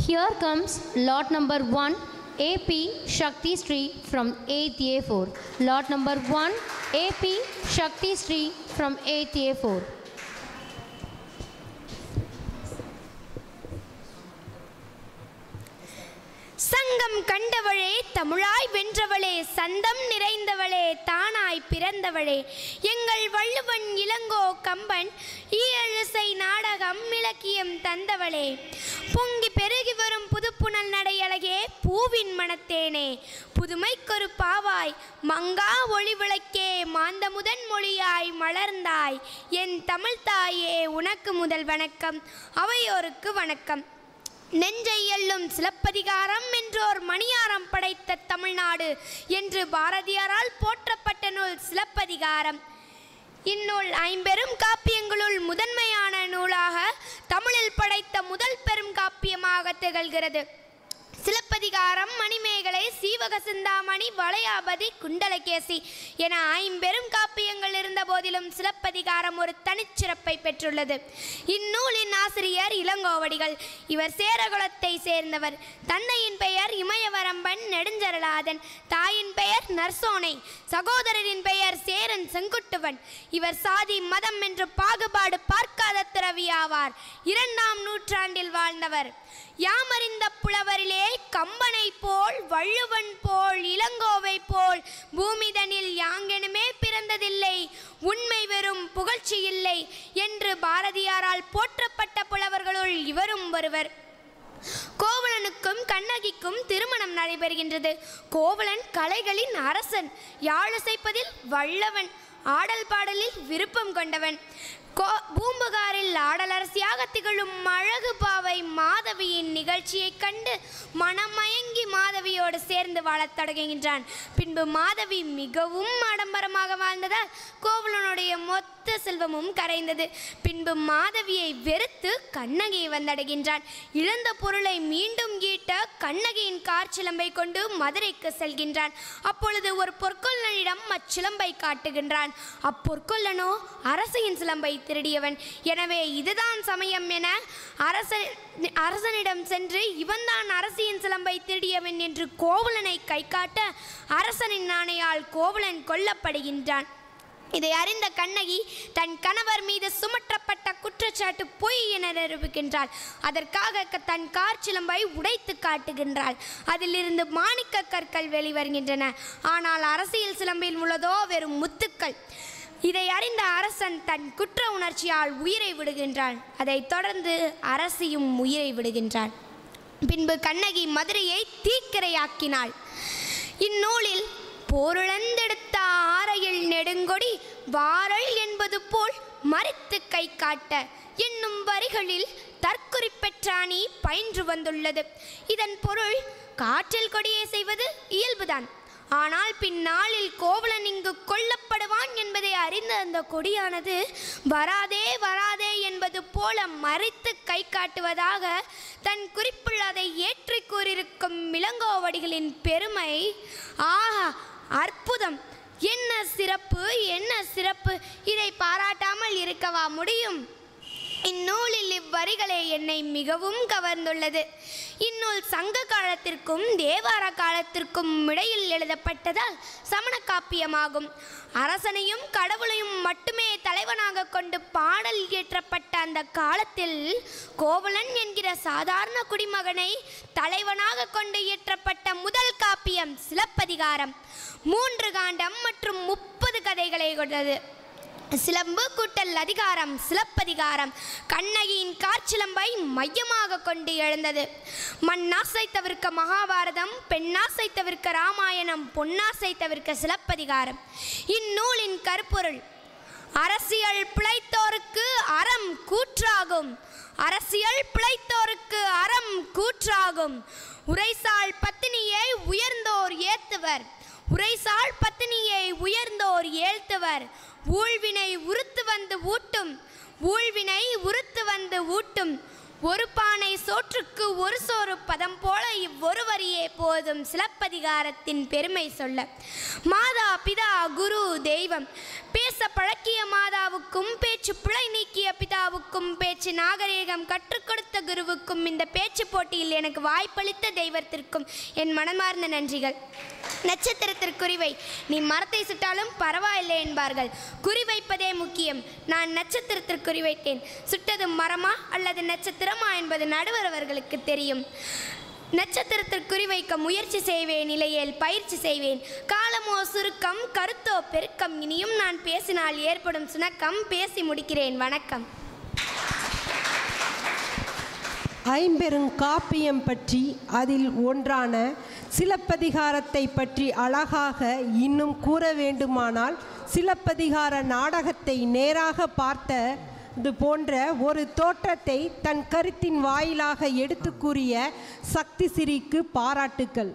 Here comes lot number 1, AP Shakti Sri from 8th A4. Lot number 1, AP Shakti Sri from 8th A4. சங்கம் கண்டவளே, தமிழாய் வென்றவளே, சந்தம் நிறைந்தவளே, தானாய் பிறந்தவளே, எங்கள் வள்ளுவன் இளங்கோ கம்பன் ஈயழிசை நாடகம் இலக்கியம் தந்தவளே, பொங்கி பெருகி வரும் புதுப்புணல் நடையழகே, பூவின் மணத்தேனே, புதுமைக்கொரு பாவாய், மங்கா ஒளி விளக்கே, மாந்த முதன் மொழியாய் மலர்ந்தாய், என் தமிழ் தாயே உனக்கு முதல் வணக்கம், அவையோருக்கு வணக்கம். நெஞ்சை எல்லும் சிலப்பதிகாரம் என்றோர் மணியாரம் படைத்த தமிழ்நாடு என்று பாரதியாரால் போற்றப்பட்ட நூல் சிலப்பதிகாரம். இந்நூல் ஐம்பெரும் காப்பியங்களுள் முதன்மையான நூலாக தமிழில் படைத்த முதல் பெரும் காப்பியமாக திகழ்கிறது. சிலப்பதிகாரம், மணிமேகலை, சீவக சிந்தாமணி, வளையாபதி, குண்டலகேசி என ஐம்பெரும் காப்பியங்கள் இருந்த போதிலும் சிலப்பதிகாரம் ஒரு தனிச்சிறப்பை பெற்றுள்ளது. இந்நூலின் ஆசிரியர் இளங்கோவடிகள். இவர் சேரகுலத்தை சேர்ந்தவர். தந்தையின் பெயர் இமயவரம்பன் நெடுஞ்சரலாதன், தாயின் பெயர் நர்சோனை, சகோதரரின் பெயர் சேரன் செங்குட்டுவன். இவர் சாதி மதம் என்று பாகுபாடு பார்க்காத துறவி ஆவார். 2ஆம் நூற்றாண்டில் வாழ்ந்தவர். யாமறிந்த புலவரிலே கம்பனை போல், வள்ளுவன் போல், இளங்கோவை போல் பூமிதனில் யாங்கெனுமே பிறந்ததில்லை, உண்மை வெறும் புகழ்ச்சி இல்லை என்று பாரதியாரால் போற்றப்பட்ட புலவர்களுள் இவரும் ஒருவர். கோவலனுக்கும் கண்ணகிக்கும் திருமணம் நடைபெறுகின்றது. கோவலன் கலைகளின் அரசன், யாழிசைப்பதில் வல்லவன், ஆடல் பாடலில் விருப்பம் கொண்டவன். பூம்புகாரில் ஆடலரசியாக திகழும் அழகு பாவை மாதவியின் நிகழ்ச்சியை கண்டு மனமயங்கி மாதவியோடு சேர்ந்து வாழத் தொடங்குகின்றான். பின்பு மாதவி மிகவும் ஆடம்பரமாக வாழ்ந்ததால் கோவலனுடைய மொத்த செல்வமும் கரைந்தது. பின்பு மாதவியை வெறுத்து கண்ணகியை வந்தடைகின்றான். இழந்த பொருளை மீண்டும் ஈட்ட கண்ணகியின் காற்சிலம்பை கொண்டு மதுரைக்கு செல்கின்றான். அப்பொழுது ஒரு பொற்கொல்லனிடம் அச்சிலம்பை காட்டுகின்றான். அப்பொற்கொல்லனோ அரசியின் சிலம்பை திருடியவன். எனவே இதுதான் சமயம் என அரசனிடம் சென்று இவன்தான் அரசியின் சிலம்பை திருடியவன் என்று கோவலனை கை காட்ட அரசனின் ஆணையால் கோவலன் கொல்லப்படுகின்றான். இதை அறிந்த கண்ணகி தன் கணவர் மீது சுமற்றப்பட்ட குற்றச்சாட்டு பொய் என நிரூபிக்கின்றாள். அதற்காக தன் காற்சிலம்பை உடைத்து காட்டுகின்றாள். அதிலிருந்து மாணிக்க கற்கள் வெளிவருகின்றன. ஆனால் அரசியல் சிலம்பில் உள்ளதோ வெறும் முத்துக்கள். இதை அறிந்த அரசன் தன் குற்ற உணர்ச்சியால் உயிரை விடுகின்றான். அதைத் தொடர்ந்து அரசியும் உயிரை விடுகின்றான். பின்பு கண்ணகி மதுரையை தீக்கிரையாக்கினாள். இந்நூலில் போரிழந்தெடுத்த ஆரையில் நெடுங்கொடி வாரல் என்பது போல் மறித்து கை காட்ட என்னும் வரிகளில் தற்குறிப்பெற்றாணி பயின்று வந்துள்ளது. இதன் பொருள் காற்றில் கொடியை செய்வது இயல்புதான். ஆனால் பின்னாளில் கோவலன் இங்கு கொல்லப்படுவான் என்பதை அறிந்த அந்த கொடியானது வராதே வராதே என்பது போல மறித்து கை காட்டுவதாக தன் குறிப்பில் அதை ஏற்றி கூறியிருக்கும் இளங்கோவடிகளின் பெருமை ஆஹா அற்புதம்! என்ன சிறப்பு, என்ன சிறப்பு! இதை பாராட்டாமல் இருக்கவா முடியும்? இந்நூலில் இவ்வரிகளே என்னை மிகவும் கவர்ந்துள்ளது. இந்நூல் சங்க காலத்திற்கும் தேவார காலத்திற்கும் இடையில் எழுதப்பட்டதால் சமண காப்பியமாகும். அரசனையும் கடவுளையும் மட்டுமே தலைவனாக கொண்டு பாடல் இயற்றப்பட்ட அந்த காலத்தில் கோவலன் என்கிற சாதாரண குடிமகனை தலைவனாக கொண்டு இயற்றப்பட்ட முதல் காப்பியம் சிலப்பதிகாரம். 3 காண்டம் மற்றும் 30 கதைகளை கொண்டது. சிலம்பு கூட்டல் அதிகாரம் சிலப்பதிகாரம் கண்ணகியின் காற்சிலம்பை மையமாக கொண்டு எழுந்தது. மண்ணாசை தவிர்க்க மகாபாரதம், பெண்ணாசை தவிர்க்க ராமாயணம், பொன்னாசை தவிர்க்க சிலப்பதிகாரம். இந்நூலின் கருப்பொருள்: அரசியல் பிழைத்தோருக்கு அறம் கூற்றாகும், அரசியல் பிழைத்தோருக்கு அறம் கூற்றாகும். உரைசால் பத்தினியை உயர்ந்தோர் ஏத்துவர், உரைசால் பத்தினியை உயர்ந்தோர் ஏழ்த்துவர். ஊழ்வினை உறுத்து வந்து ஊட்டும், ஊழ்வினை உறுத்து வந்து ஊட்டும். ஒரு பானை சோற்றுக்கு ஒரு சோறு பதம் போல இவ்வொரு வரியே போதும் சிலப்பதிகாரத்தின் பெருமை சொல்ல. மாதா பிதா குரு தெய்வம். பேச பழக்கிய மாதாவுக்கும் பேச்சு பிழை நீக்கிய பிதாவுக்கும் பேச்சு நாகரீகம் கற்றுக் கொடுத்த குருவுக்கும் இந்த பேச்சு போட்டியில் எனக்கு வாய்ப்பளித்த தெய்வத்திற்கும் என் மனமார்ந்த நன்றிகள். நட்சத்திரத்திற்குறிவை. நீ மரத்தை சுட்டாலும் பரவாயில்லை என்பார்கள். குறிவைப்பதே முக்கியம். நான் நட்சத்திரத்திற்குறி வைத்தேன். சுட்டது மரமா அல்லது நட்சத்திரமா என்பது நடுவர் அவர்களுக்கு தெரியும். நட்சத்திரத்திற்குறி வைக்க முயற்சி செய்வேன், நிலையில் பயிற்சி செய்வேன். காலமோ சுருக்கம், கருத்தோ பெருக்கம். இனியும் நான் பேசினால் ஏற்படும் சுணக்கம். பேசி முடிக்கிறேன். வணக்கம். ஐம்பெருங்காப்பியம் பற்றி அதில் ஒன்றான சிலப்பதிகாரத்தை பற்றி அழகாக இன்னும் கூற வேண்டுமானால், சிலப்பதிகார நாடகத்தை நேராக பார்த்தது போன்ற ஒரு தோற்றத்தை தன் கருத்தின் வாயிலாக எடுத்து கூறிய சக்திஸ்ரீக்கு பாராட்டுக்கள்.